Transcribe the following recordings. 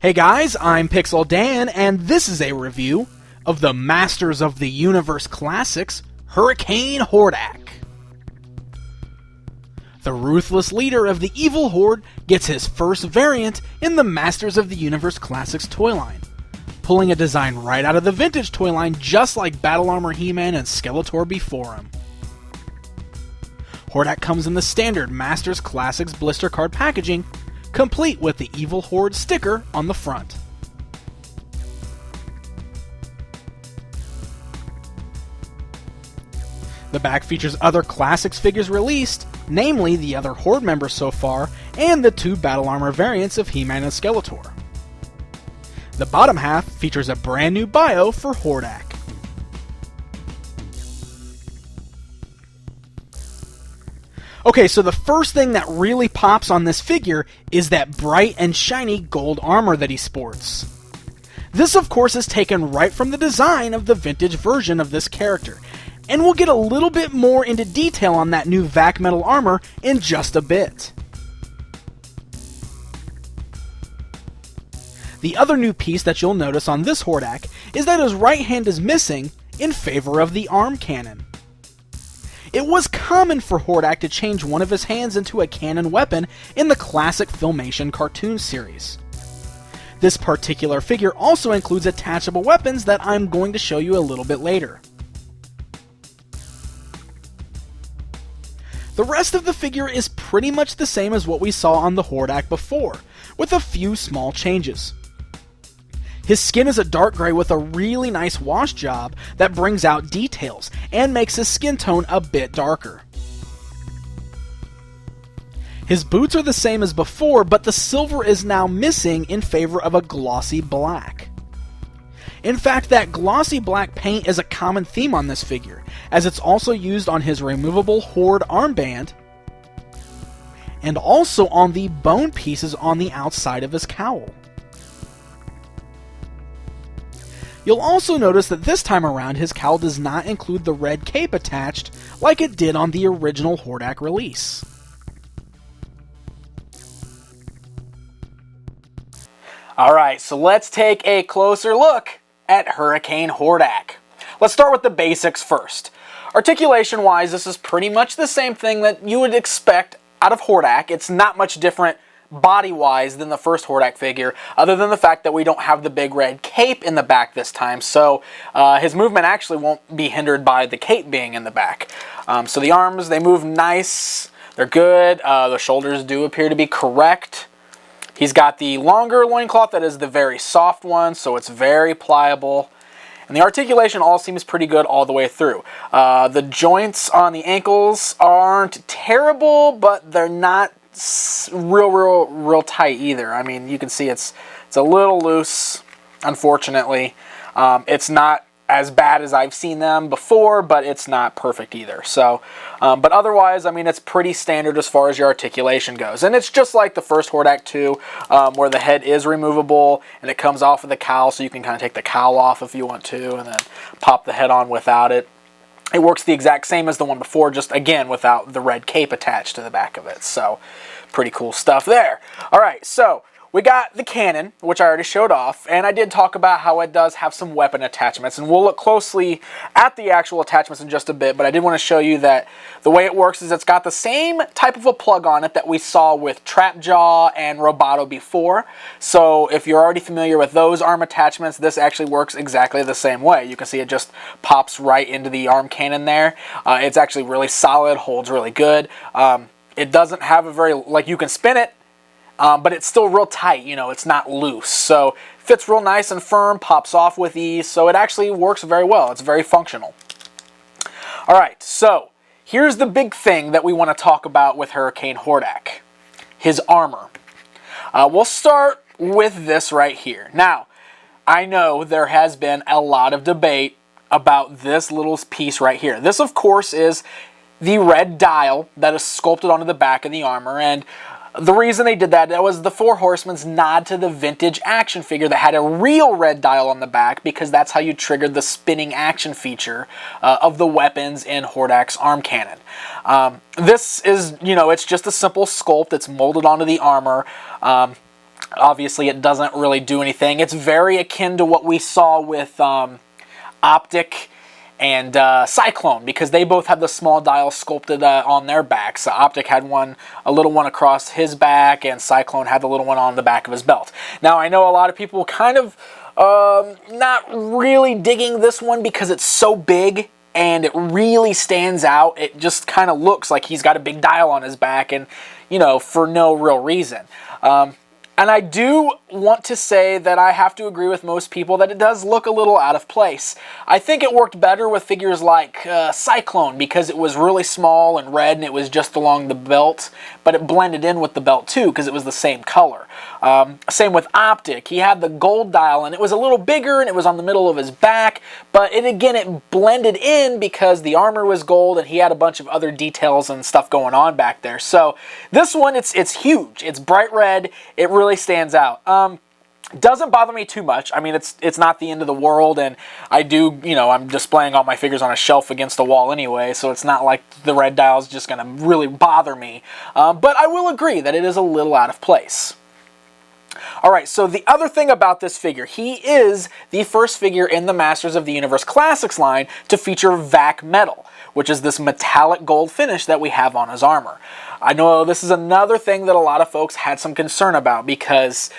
Hey guys, I'm Pixel Dan, and this is a review of the Masters of the Universe Classics, Hurricane Hordak. The ruthless leader of the Evil Horde gets his first variant in the Masters of the Universe Classics toy line, pulling a design right out of the vintage toy line just like Battle Armor He-Man and Skeletor before him. Hordak comes in the standard Masters Classics blister card packaging, complete with the Evil Horde sticker on the front. The back features other Classics figures released, namely the other Horde members so far, and the two Battle Armor variants of He-Man and Skeletor. The bottom half features a brand new bio for Hordak. Okay, so the first thing that really pops on this figure is that bright and shiny gold armor that he sports. This, of course, is taken right from the design of the vintage version of this character, and we'll get a little bit more into detail on that new vac metal armor in just a bit. The other new piece that you'll notice on this Hordak is that his right hand is missing in favor of the arm cannon. It was common for Hordak to change one of his hands into a cannon weapon in the classic Filmation cartoon series. This particular figure also includes attachable weapons that I'm going to show you a little bit later. The rest of the figure is pretty much the same as what we saw on the Hordak before, with a few small changes. His skin is a dark gray with a really nice wash job that brings out details and makes his skin tone a bit darker. His boots are the same as before, but the silver is now missing in favor of a glossy black. In fact, that glossy black paint is a common theme on this figure, as it's also used on his removable Horde armband, and also on the bone pieces on the outside of his cowl. You'll also notice that this time around his cowl does not include the red cape attached like it did on the original Hordak release. Alright, so let's take a closer look at Hurricane Hordak. Let's start with the basics first. Articulation wise, this is pretty much the same thing that you would expect out of Hordak. It's not much different body-wise than the first Hordak figure, other than the fact that we don't have the big red cape in the back this time, so his movement actually won't be hindered by the cape being in the back. So the arms, they move nice, they're good, the shoulders do appear to be correct. He's got the longer loincloth that is the very soft one, so it's very pliable. And the articulation all seems pretty good all the way through. The joints on the ankles aren't terrible, but they're not real tight either. I mean, you can see it's a little loose, unfortunately. It's not as bad as I've seen them before, but it's not perfect either. So, but otherwise, I mean, it's pretty standard as far as your articulation goes. And it's just like the first Hordak 2, where the head is removable and it comes off of the cowl, so you can kind of take the cowl off if you want to, and then pop the head on without it. It works the exact same as the one before, just again without the red cape attached to the back of it. So, pretty cool stuff there. Alright, so we got the cannon, which I already showed off, and I did talk about how it does have some weapon attachments, and we'll look closely at the actual attachments in just a bit, but I did want to show you that the way it works is it's got the same type of a plug on it that we saw with Trapjaw and Roboto before. So if you're already familiar with those arm attachments, this actually works exactly the same way. You can see it just pops right into the arm cannon there. It's actually really solid, holds really good. It doesn't have a very, like, you can spin it, but it's still real tight, you know, it's not loose. So fits real nice and firm, pops off with ease, so it actually works very well. It's very functional. Alright, so here's the big thing that we want to talk about with Hurricane Hordak. His armor. We'll start with this right here. Now, I know there has been a lot of debate about this little piece right here. This, of course, is the red dial that is sculpted onto the back of the armor, and the reason they did that was the Four Horsemen's nod to the vintage action figure that had a real red dial on the back, because that's how you triggered the spinning action feature of the weapons in Hordak's arm cannon. This is, you know, it's just a simple sculpt. It's molded onto the armor. Obviously, it doesn't really do anything. It's very akin to what we saw with Optic and Cyclone, because they both had the small dial sculpted on their backs. Optic had a little one across his back, and Cyclone had the little one on the back of his belt. Now, I know a lot of people kind of not really digging this one because it's so big and it really stands out. It just kind of looks like he's got a big dial on his back, and, you know, for no real reason. And I do want to say that I have to agree with most people that it does look a little out of place. I think it worked better with figures like Cyclone, because it was really small and red and it was just along the belt, but it blended in with the belt too because it was the same color. Same with Optic. He had the gold dial and it was a little bigger and it was on the middle of his back, but it blended in because the armor was gold and he had a bunch of other details and stuff going on back there. So this one, it's huge. It's bright red. It really stands out. Doesn't bother me too much. I mean, it's not the end of the world, and I do, you know, I'm displaying all my figures on a shelf against the wall anyway, so it's not like the red dial is just going to really bother me. But I will agree that it is a little out of place. Alright, so the other thing about this figure, he is the first figure in the Masters of the Universe Classics line to feature vac metal, which is this metallic gold finish that we have on his armor. I know this is another thing that a lot of folks had some concern about, because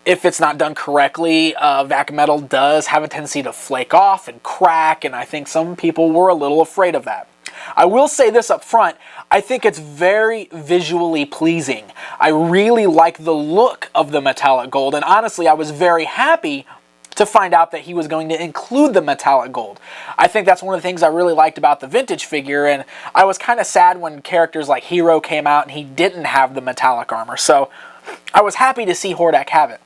if it's not done correctly, vac metal does have a tendency to flake off and crack, and I think some people were a little afraid of that. I will say this up front, I think it's very visually pleasing. I really like the look of the metallic gold, and honestly, I was very happy to find out that he was going to include the metallic gold. I think that's one of the things I really liked about the vintage figure, and I was kind of sad when characters like Hero came out and he didn't have the metallic armor, so I was happy to see Hordak have it.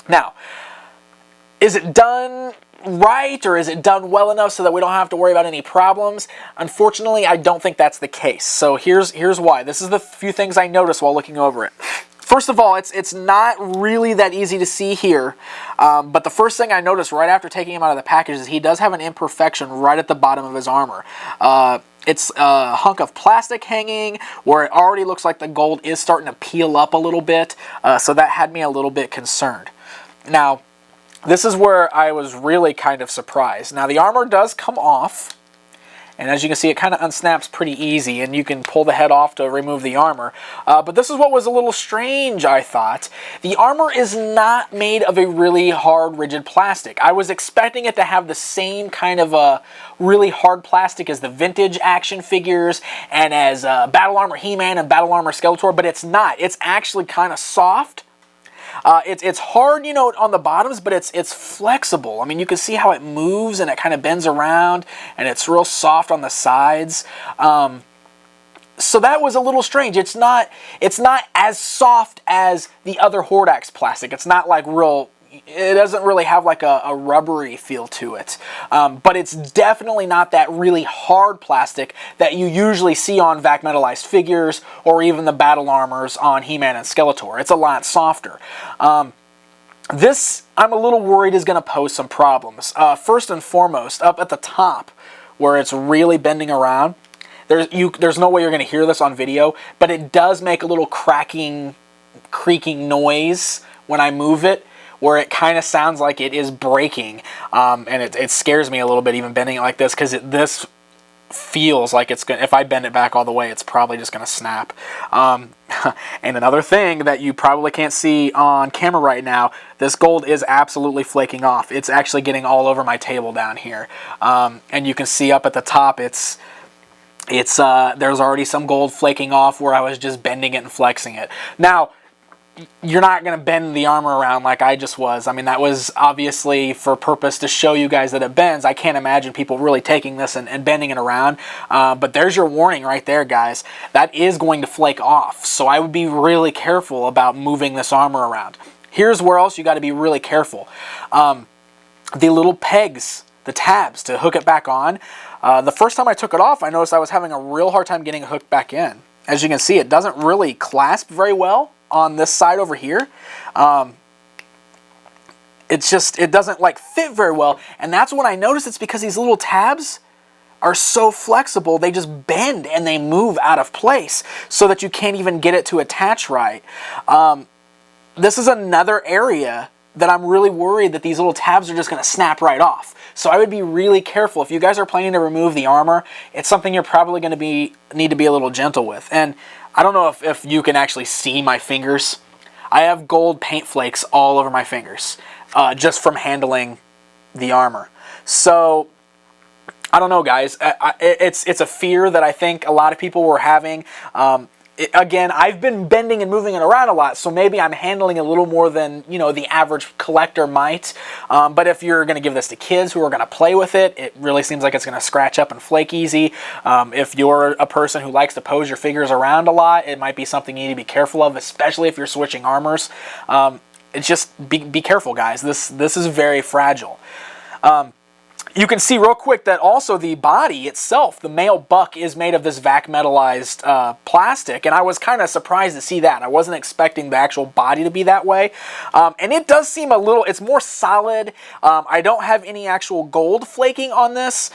Now, is it done right, or is it done well enough so that we don't have to worry about any problems? Unfortunately, I don't think that's the case. So here's why. This is the few things I noticed while looking over it. First of all, it's not really that easy to see here, but the first thing I noticed right after taking him out of the package is he does have an imperfection right at the bottom of his armor. It's a hunk of plastic hanging where it already looks like the gold is starting to peel up a little bit, so that had me a little bit concerned. Now, this is where I was really kind of surprised. Now, the armor does come off, and as you can see, it kind of unsnaps pretty easy, and you can pull the head off to remove the armor. But this is what was a little strange, I thought. The armor is not made of a really hard, rigid plastic. I was expecting it to have the same kind of a really hard plastic as the vintage action figures and as Battle Armor He-Man and Battle Armor Skeletor, but it's not. It's actually kind of soft. It's hard, you know, on the bottoms, but it's flexible. I mean, you can see how it moves and it kind of bends around, and it's real soft on the sides. So that was a little strange. It's not as soft as the other Hordak's plastic. It's not like real. It doesn't really have like a rubbery feel to it, but it's definitely not that really hard plastic that you usually see on vac metallized figures or even the battle armors on He-Man and Skeletor. It's a lot softer. This, I'm a little worried, is going to pose some problems. First and foremost, up at the top where it's really bending around, there's no way you're going to hear this on video, but it does make a little cracking, creaking noise when I move it, where it kind of sounds like it is breaking, and it scares me a little bit even bending it like this, because this feels like it's going. If I bend it back all the way, it's probably just going to snap. And another thing that you probably can't see on camera right now, this gold is absolutely flaking off. It's actually getting all over my table down here, and you can see up at the top, there's already some gold flaking off where I was just bending it and flexing it. Now, you're not going to bend the armor around like I just was. I mean, that was obviously for purpose to show you guys that it bends. I can't imagine people really taking this and bending it around. But there's your warning right there, guys. That is going to flake off. So I would be really careful about moving this armor around. Here's where else you got to be really careful. The little pegs, the tabs to hook it back on. The first time I took it off, I noticed I was having a real hard time getting it hooked back in. As you can see, it doesn't really clasp very well on this side over here. It doesn't like fit very well, and that's when I noticed it's because these little tabs are so flexible, they just bend and they move out of place so that you can't even get it to attach right. this is another area that I'm really worried that these little tabs are just going to snap right off. So I would be really careful. If you guys are planning to remove the armor, it's something you're probably going to need to be a little gentle with. And I don't know if you can actually see my fingers. I have gold paint flakes all over my fingers, just from handling the armor. So I don't know, guys. It's a fear that I think a lot of people were having. Again, I've been bending and moving it around a lot, so maybe I'm handling a little more than, you know, the average collector might. But if you're going to give this to kids who are going to play with it, it really seems like it's going to scratch up and flake easy. If you're a person who likes to pose your figures around a lot, it might be something you need to be careful of, especially if you're switching armors. It's just be careful, guys. This is very fragile. You can see real quick that also the body itself, the male buck, is made of this vac metallized plastic, and I was kind of surprised to see that. I wasn't expecting the actual body to be that way, and it does seem a little, it's more solid. I don't have any actual gold flaking on this,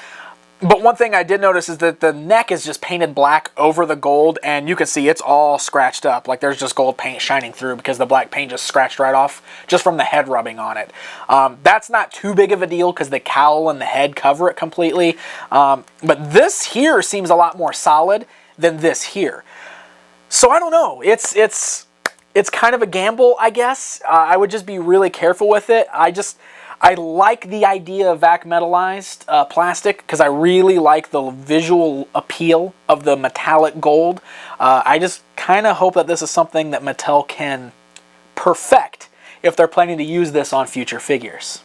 but one thing I did notice is that the neck is just painted black over the gold, and you can see it's all scratched up. Like there's just gold paint shining through because the black paint just scratched right off just from the head rubbing on it. That's not too big of a deal because the cowl and the head cover it completely. But this here seems a lot more solid than this here. So I don't know. It's kind of a gamble, I guess. I would just be really careful with it. I like the idea of vac metallized plastic because I really like the visual appeal of the metallic gold. I just kind of hope that this is something that Mattel can perfect if they're planning to use this on future figures.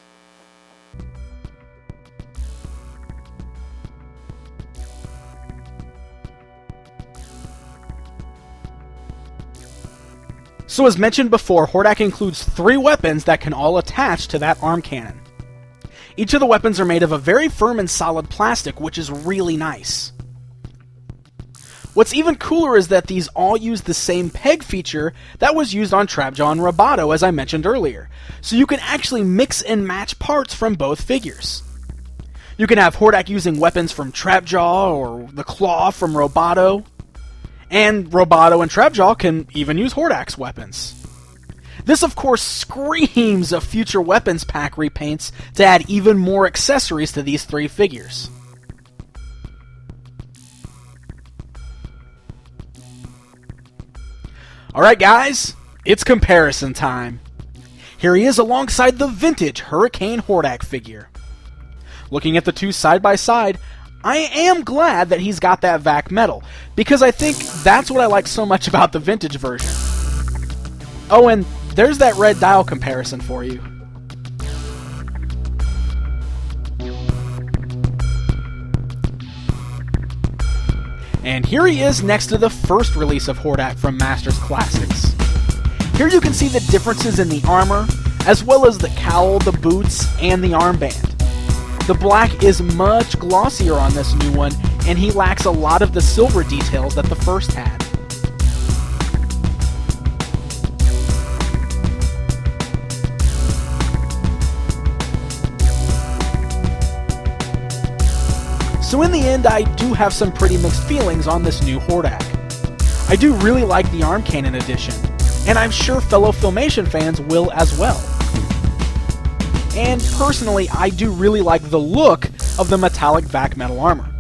So as mentioned before, Hordak includes 3 weapons that can all attach to that arm cannon. Each of the weapons are made of a very firm and solid plastic, which is really nice. What's even cooler is that these all use the same peg feature that was used on Trapjaw and Roboto, as I mentioned earlier, so you can actually mix and match parts from both figures. You can have Hordak using weapons from Trapjaw or the claw from Roboto, and Roboto and Trapjaw can even use Hordak's weapons. This, of course, screams of future weapons pack repaints to add even more accessories to these 3 figures. Alright guys, it's comparison time. Here he is alongside the vintage Hurricane Hordak figure. Looking at the two side by side, I am glad that he's got that vac metal, because I think that's what I like so much about the vintage version. Oh, and there's that red dial comparison for you. And here he is next to the first release of Hordak from Masters Classics. Here you can see the differences in the armor, as well as the cowl, the boots, and the armband. The black is much glossier on this new one, and he lacks a lot of the silver details that the first had. So in the end, I do have some pretty mixed feelings on this new Hordak. I do really like the arm cannon edition, and I'm sure fellow Filmation fans will as well. And personally, I do really like the look of the metallic vac metal armor.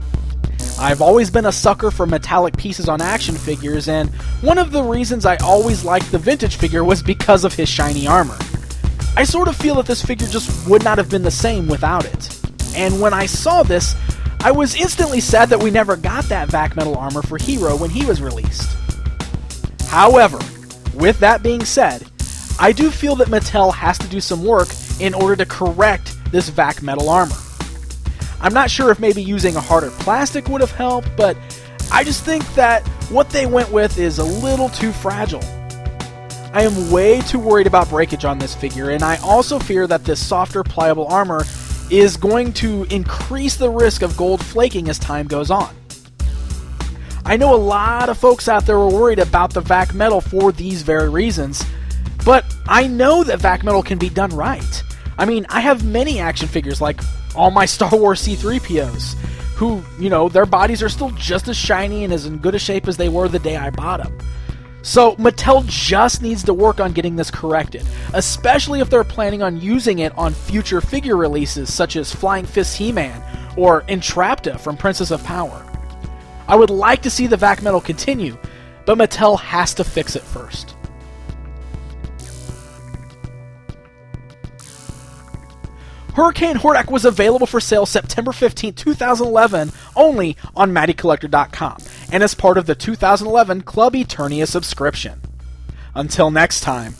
I've always been a sucker for metallic pieces on action figures, and one of the reasons I always liked the vintage figure was because of his shiny armor. I sort of feel that this figure just would not have been the same without it. And when I saw this, I was instantly sad that we never got that vac metal armor for Hero when he was released. However, with that being said, I do feel that Mattel has to do some work in order to correct this vac metal armor. I'm not sure if maybe using a harder plastic would have helped, but I just think that what they went with is a little too fragile. I am way too worried about breakage on this figure, and I also fear that this softer, pliable armor is going to increase the risk of gold flaking as time goes on. I know a lot of folks out there are worried about the vac metal for these very reasons, but I know that vac metal can be done right. I mean, I have many action figures, like all my Star Wars C-3POs, who, you know, their bodies are still just as shiny and as in good a shape as they were the day I bought them. So Mattel just needs to work on getting this corrected, especially if they're planning on using it on future figure releases such as Flying Fist He-Man or Entrapta from Princess of Power. I would like to see the VAC metal continue, but Mattel has to fix it first. Hurricane Hordak was available for sale September 15, 2011, only on MattyCollector.com, and as part of the 2011 Club Eternia subscription. Until next time.